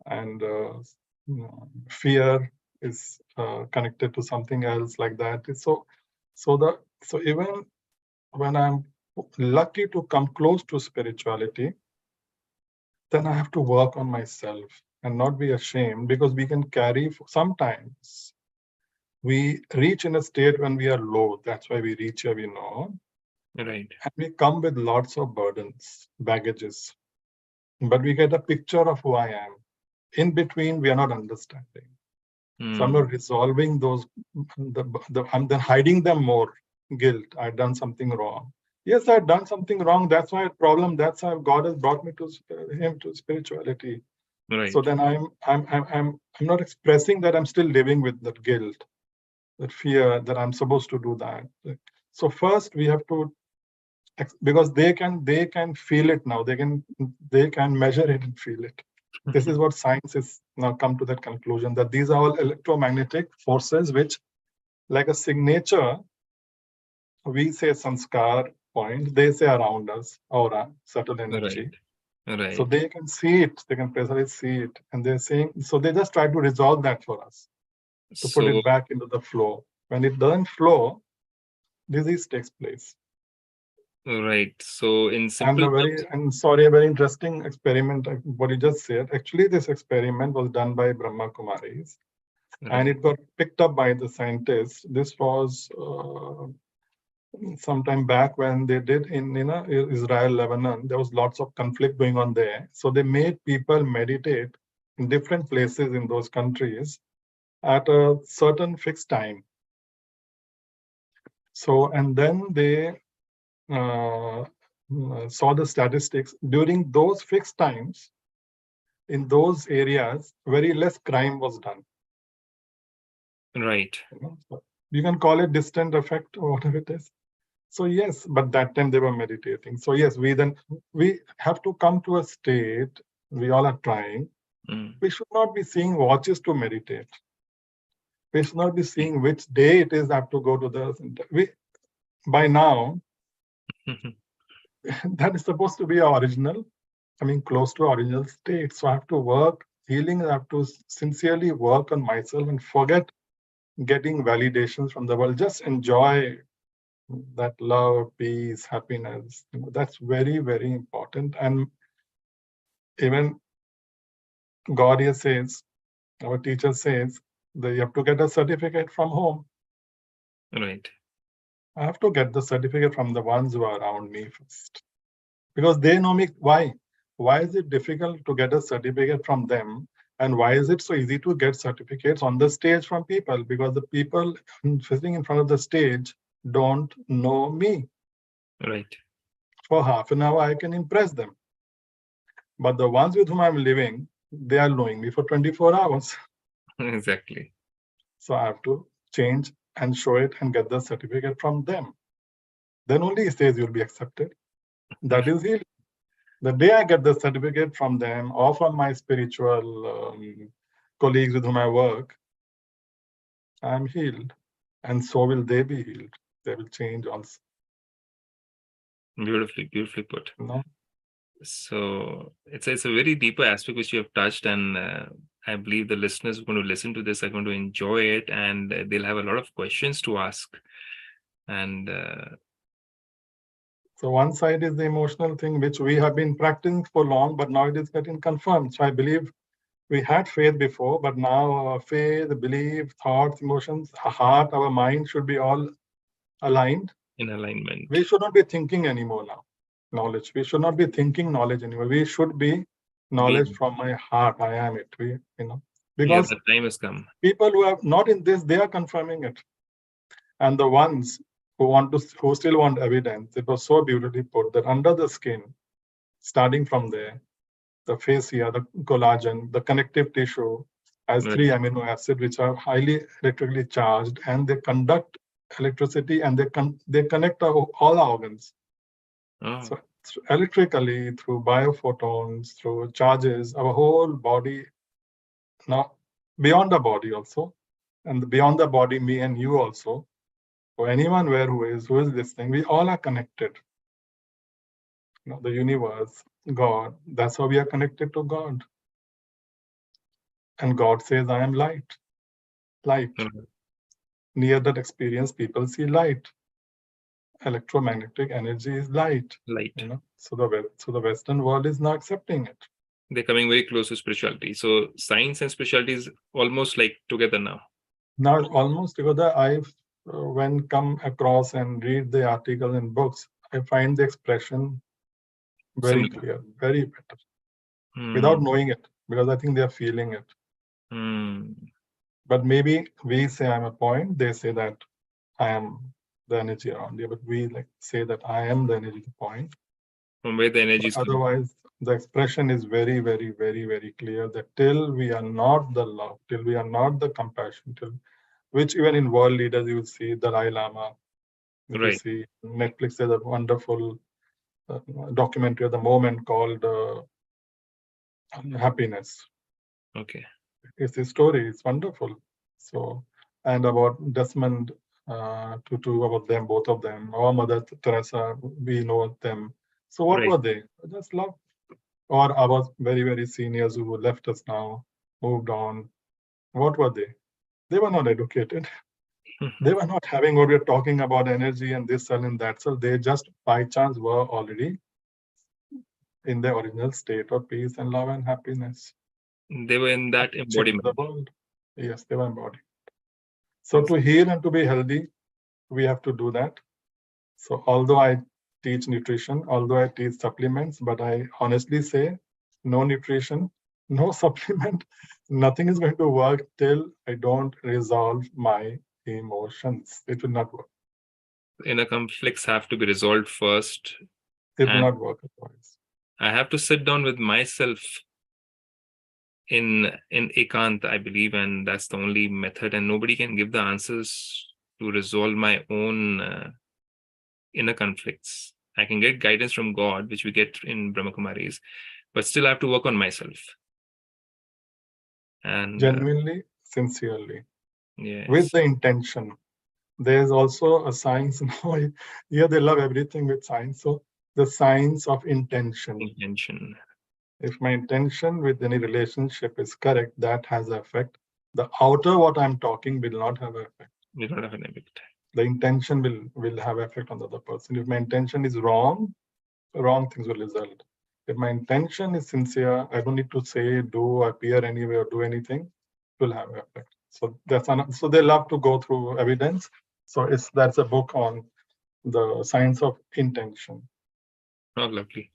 S2: and fear is connected to something else like that. So even when I'm lucky to come close to spirituality, then I have to work on myself and not be ashamed, because we can carry, sometimes we reach in a state when we are low. That's why we reach here,
S1: Right.
S2: and we come with lots of burdens, baggages, but we get a picture of who I am. In between, we are not understanding. So I'm not resolving those, I'm then hiding them more. Guilt, I've done something wrong. Yes, I've done something wrong. That's why problem. That's how God has brought me to him, to spirituality.
S1: Right.
S2: So then I'm not expressing that I'm still living with that guilt, that fear that I'm supposed to do that. So first we have to, because they can feel it now. They can measure it and feel it. This is what science is now come to that conclusion, that these are all electromagnetic forces which, like a signature, we say sanskar point, they say around us, aura, subtle energy.
S1: Right.
S2: So they can see it, they can precisely see it, and they're saying, so they just try to resolve that for us, to put it back into the flow. When it doesn't flow, disease takes place.
S1: Right. So in
S2: And
S1: simple
S2: a very interesting experiment, what you just said. Actually, this experiment was done by Brahma Kumaris, and it got picked up by the scientists. This was sometime back when they did in Israel, Lebanon. There was lots of conflict going on there. So they made people meditate in different places in those countries at a certain fixed time. So, and then they saw the statistics during those fixed times. In those areas, very less crime was done.
S1: Right.
S2: You can call it distant effect or whatever it is. So yes, but that time they were meditating. So yes, we have to come to a state, we all are trying. We should not be seeing watches to meditate. We should not be seeing which day it is I have to go to the, by now, that is supposed to be original, close to original state. So I have to work, healing, I have to sincerely work on myself and forget getting validations from the world. Just enjoy that love, peace, happiness. That's very, very important. And even God here says, our teacher says, that you have to get a certificate from home.
S1: Right.
S2: I have to get the certificate from the ones who are around me first, because they know me. Why? Why is it difficult to get a certificate from them? And why is it so easy to get certificates on the stage from people? Because the people sitting in front of the stage don't know me.
S1: Right.
S2: For half an hour, I can impress them. But the ones with whom I'm living, they are knowing me for 24 hours.
S1: Exactly.
S2: So I have to change and show it and get the certificate from them. Then only he says you'll be accepted. That is healing. The day I get the certificate from them or from my spiritual colleagues with whom I work, I'm healed. And so will they be healed. They will change also.
S1: Beautifully put.
S2: No?
S1: So it's a very deeper aspect which you have touched, and I believe the listeners who are going to listen to this are going to enjoy it, and they'll have a lot of questions to ask. And
S2: So one side is the emotional thing, which we have been practicing for long, but now it is getting confirmed. So I believe we had faith before, but now our faith, belief, thoughts, emotions, our heart, our mind should be all aligned.
S1: in alignment.
S2: We should not be thinking anymore now. Knowledge. We should not be thinking knowledge anymore. We should be knowledge
S1: Being.
S2: from my heart. I am it.
S1: Yeah,
S2: Because
S1: that time has come.
S2: people who are not in this, they are confirming it. And the ones who still want evidence, it was so beautifully put that under the skin, starting from there, the fascia, the collagen, the connective tissue has
S1: Right.
S2: 3 amino acids which are highly electrically charged, and they conduct electricity, and they connect all organs.
S1: Oh,
S2: So electrically, through biophotons, through charges, our whole body, now beyond the body also, and beyond the body, me and you also, or anyone where who is listening, we all are connected. The universe, God, that's how we are connected to God. And God says, I am light. Light. Near that experience, people see light. Electromagnetic energy is light.
S1: light.
S2: So the Western world is now accepting it.
S1: They're coming very close to spirituality. So science and spirituality is almost like together now.
S2: Now almost together. I've when come across and read the articles and books, I find the expression very
S1: Similar.
S2: clear, very better, without knowing it, because I think they are feeling it. But maybe we say I'm a point, they say that I am the energy around you, but we say that I am the energy point.
S1: From where the energy is coming.
S2: Otherwise, the expression is very, very, very, very clear that till we are not the love, till we are not the compassion, which even in world leaders you will see Dalai Lama, you see Netflix has a wonderful documentary at the moment called Happiness.
S1: Okay.
S2: It's a story. It's wonderful. So, and about Desmond Tutu, about them, both of them. Our Mother Teresa, we know them. So what were they? Just love. Or our very, very seniors who left us now, moved on. What were they? They were not educated. They were not having what we're talking about, energy and this cell and that cell. They just by chance were already in their original state of peace and love and happiness.
S1: They were in that embodiment.
S2: The world. Yes, they were embodied. So to heal and to be healthy, we have to do that. So although I teach nutrition, although I teach supplements, but I honestly say no nutrition, no supplement, nothing is going to work till I don't resolve my emotions. It will not work.
S1: Inner conflicts have to be resolved first.
S2: It will not work otherwise.
S1: I have to sit down with myself in ekant, I believe, and that's the only method, and nobody can give the answers to resolve my own inner conflicts. I can get guidance from God, which we get in Brahma Kumaris, but still I have to work on myself. And
S2: genuinely, sincerely,
S1: yes,
S2: with the intention. There's also a science now. Here they love everything with science. So the science of intention. If my intention with any relationship is correct, that has an effect. The outer what I'm talking will not have an effect.
S1: Will not have an effect.
S2: The intention will have effect on the other person. If my intention is wrong, wrong things will result. If my intention is sincere, I don't need to say, do, appear anyway, or do anything, it will have effect. So so they love to go through evidence. So that's a book on the science of intention.
S1: Oh, lovely.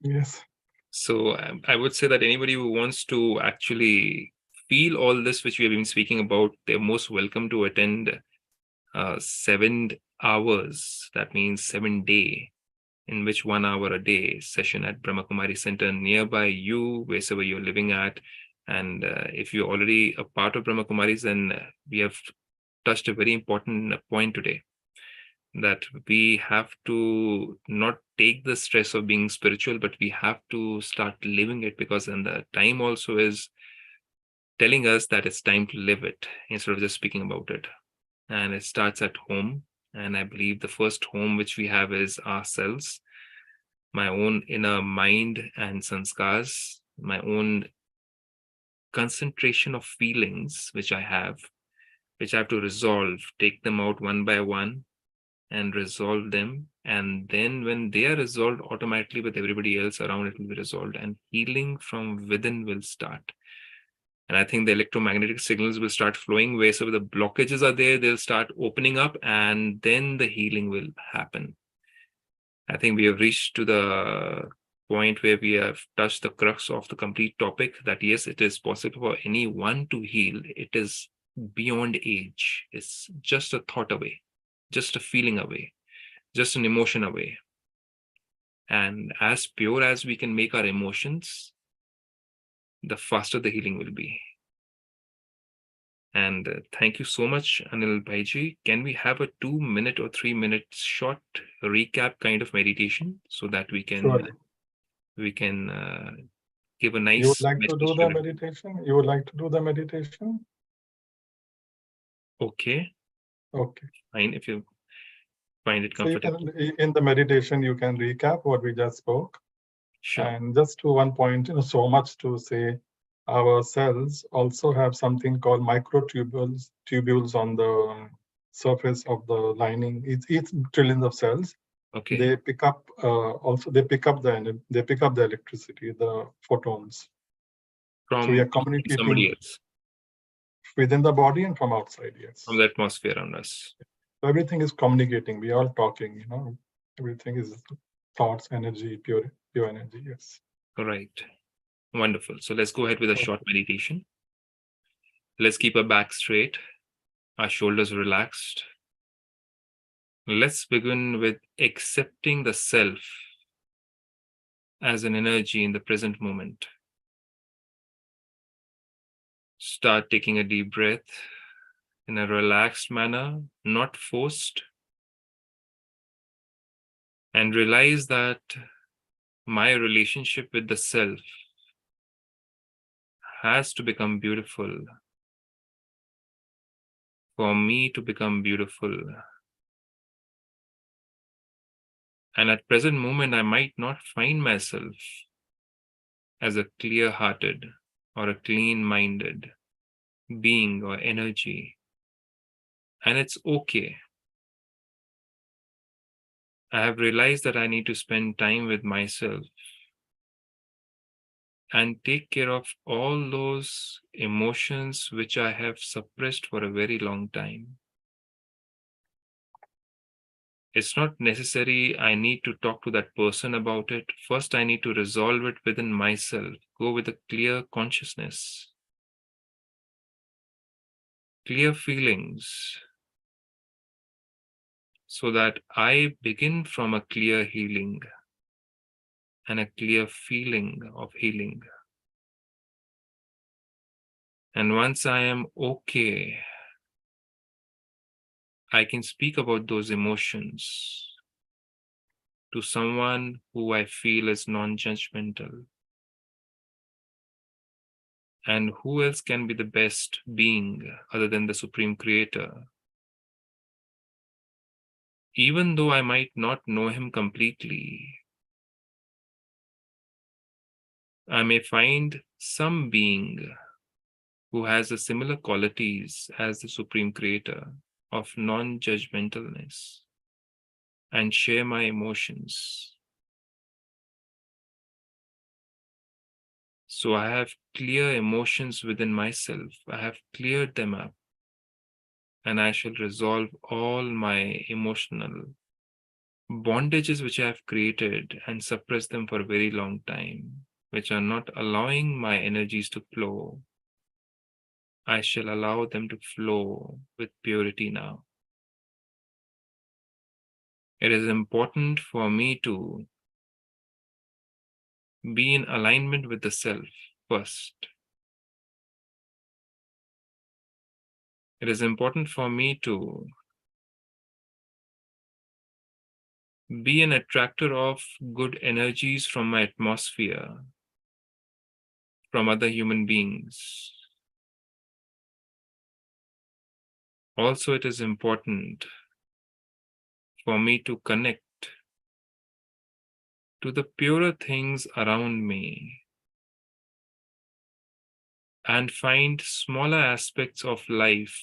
S2: Yes.
S1: So I would say that anybody who wants to actually feel all this which we have been speaking about, they're most welcome to attend 7 hours. That means 7 day, in which 1 hour a day session at Brahma Kumari Center nearby you, wherever you're living at. And if you're already a part of Brahma Kumaris, then we have touched a very important point today, that we have to not take the stress of being spiritual, but we have to start living it, because then the time also is telling us that it's time to live it instead of just speaking about it. And it starts at home. And I believe the first home which we have is ourselves, my own inner mind and sanskars, my own concentration of feelings which I have to resolve, take them out one by one and resolve them. And then when they are resolved, automatically with everybody else around, it will be resolved and healing from within will start. And I think the electromagnetic signals will start flowing wherever the blockages are there, they'll start opening up and then the healing will happen. I think we have reached to the point where we have touched the crux of the complete topic, that yes, it is possible for anyone to heal. It is beyond age. It's just a thought away, just a feeling away, just an emotion away. And as pure as we can make our emotions, the faster the healing will be. And thank you so much, Anil Bhaiji. Can we have a 2-minute or 3-minute short recap kind of meditation so that we can give a nice
S2: You would like to
S1: message
S2: do
S1: to
S2: the
S1: it?
S2: meditation? You would like to do the meditation?
S1: Okay,
S2: Okay.
S1: fine. If you find it
S2: So you
S1: comfortable.
S2: can, in the meditation, you can recap what we just spoke.
S1: Sure.
S2: And just to one point, so much to say, our cells also have something called microtubules on the surface of the lining. It's trillions of cells.
S1: Okay.
S2: They pick up they pick up the electricity, the photons.
S1: From
S2: So we are
S1: somebody
S2: communicating
S1: else,
S2: within the body and from outside. Yes.
S1: from the atmosphere around us.
S2: So everything is communicating. We are all talking. Everything is thoughts, energy, pure energy. Yes.
S1: All right. Wonderful. So let's go ahead with a short meditation. Let's keep our back straight, our shoulders relaxed. Let's begin with accepting the self as an energy in the present moment. Start taking a deep breath in a relaxed manner, not forced, and realize that my relationship with the self has to become beautiful for me to become beautiful. And at present moment, I might not find myself as a clear-hearted or a clean-minded being or energy. And it's okay. I have realized that I need to spend time with myself and take care of all those emotions which I have suppressed for a very long time. It's not necessary I need to talk to that person about it. First, I need to resolve it within myself, go with a clear consciousness, clear feelings, so that I begin from a clear healing and a clear feeling of healing. And once I am okay, I can speak about those emotions to someone who I feel is non-judgmental. And who else can be the best being other than the Supreme Creator? Even though I might not know him completely, I may find some being who has the similar qualities as the Supreme Creator of non-judgmentalness and share my emotions. So I have clear emotions within myself. I have cleared them up, and I shall resolve all my emotional bondages which I have created and suppressed them for a very long time, which are not allowing my energies to flow. I shall allow them to flow with purity now. It is important for me to be in alignment with the self first. It is important for me to be an attractor of good energies from my atmosphere, from other human beings. Also, it is important for me to connect to the purer things around me and find smaller aspects of life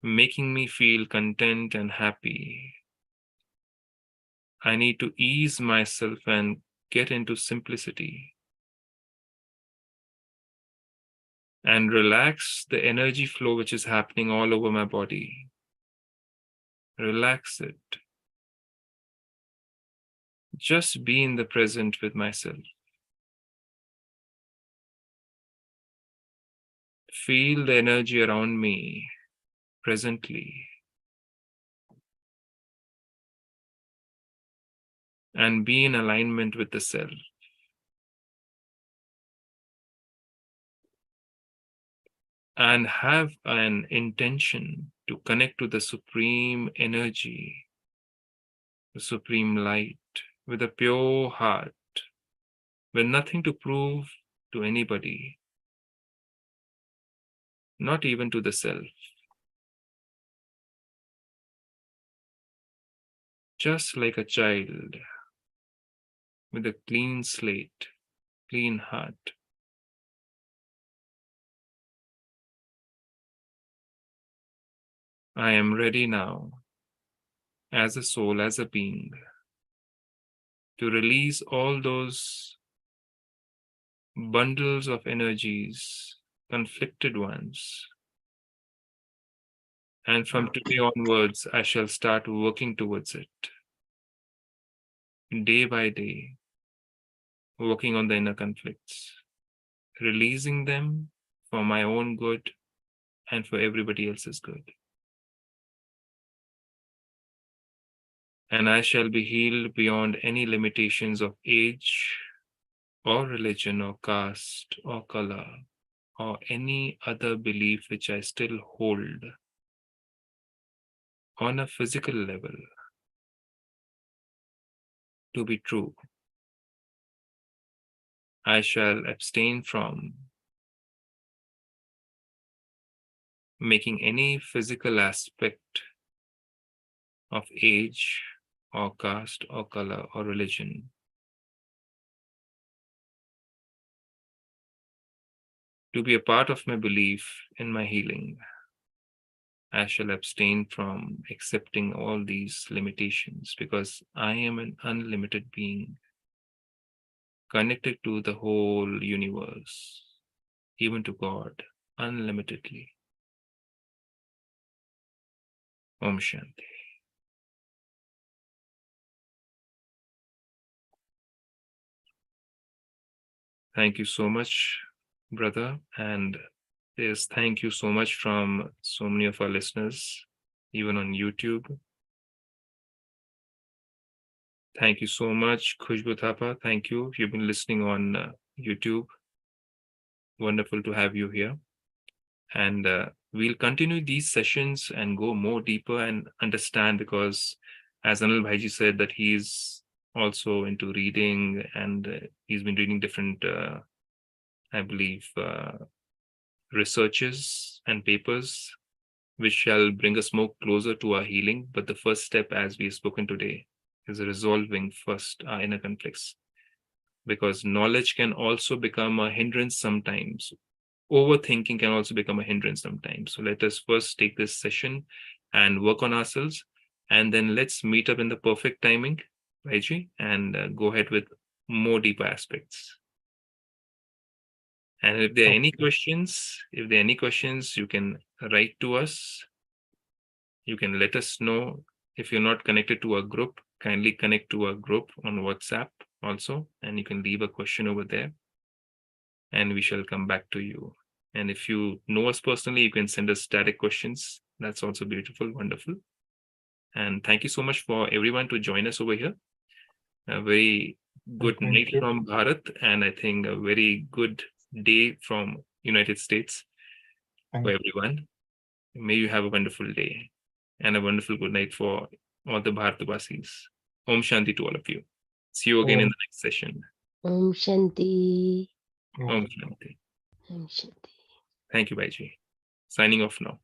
S1: making me feel content and happy. I need to ease myself and get into simplicity and relax the energy flow which is happening all over my body. Relax it. Just be in the present with myself. Feel the energy around me presently. And be in alignment with the self. And have an intention to connect to the supreme energy, the supreme light, with a pure heart, with nothing to prove to anybody, not even to the self. Just like a child with a clean slate, clean heart. I am ready now, as a soul, as a being, to release all those bundles of energies, conflicted ones. And from today onwards, I shall start working towards it. Day by day, working on the inner conflicts, releasing them for my own good and for everybody else's good. And I shall be healed beyond any limitations of age or religion or caste or color or any other belief which I still hold on a physical level to be true. I shall abstain from making any physical aspect of age or caste or color or religion to be a part of my belief in my healing. I shall abstain from accepting all these limitations because I am an unlimited being connected to the whole universe, even to God, unlimitedly. Om Shanti. Thank you so much, brother. And yes, thank you so much from so many of our listeners, even on YouTube. Thank you so much, Khushbu Thapa. Thank you. You've been listening on YouTube. Wonderful to have you here. And we'll continue these sessions and go more deeper and understand, because as Anil Bhaiji said, that he's also into reading, and he's been reading different, I believe, researches and papers, which shall bring us more closer to our healing. But the first step, as we've spoken today, is resolving first our inner conflicts, because knowledge can also become a hindrance sometimes. Overthinking can also become a hindrance sometimes. So let us first take this session and work on ourselves, and then let's meet up in the perfect timing, Vaiji, and go ahead with more deeper aspects. And if there are any questions, you can write to us. You can let us know. If you're not connected to our group, kindly connect to our group on WhatsApp also, and you can leave a question over there, and we shall come back to you. And if you know us personally, you can send us static questions. That's also beautiful, wonderful. And thank you so much for everyone to join us over here. A very good night from Bharat, and I think a very good day from United States for everyone. May you have a wonderful day and a wonderful good night for all the Bharatvasis. Om Shanti to all of you. See you again in the next session.
S3: Om Shanti.
S1: Om Shanti.
S3: Om Shanti.
S1: Thank you, Bhaiji. Signing off now.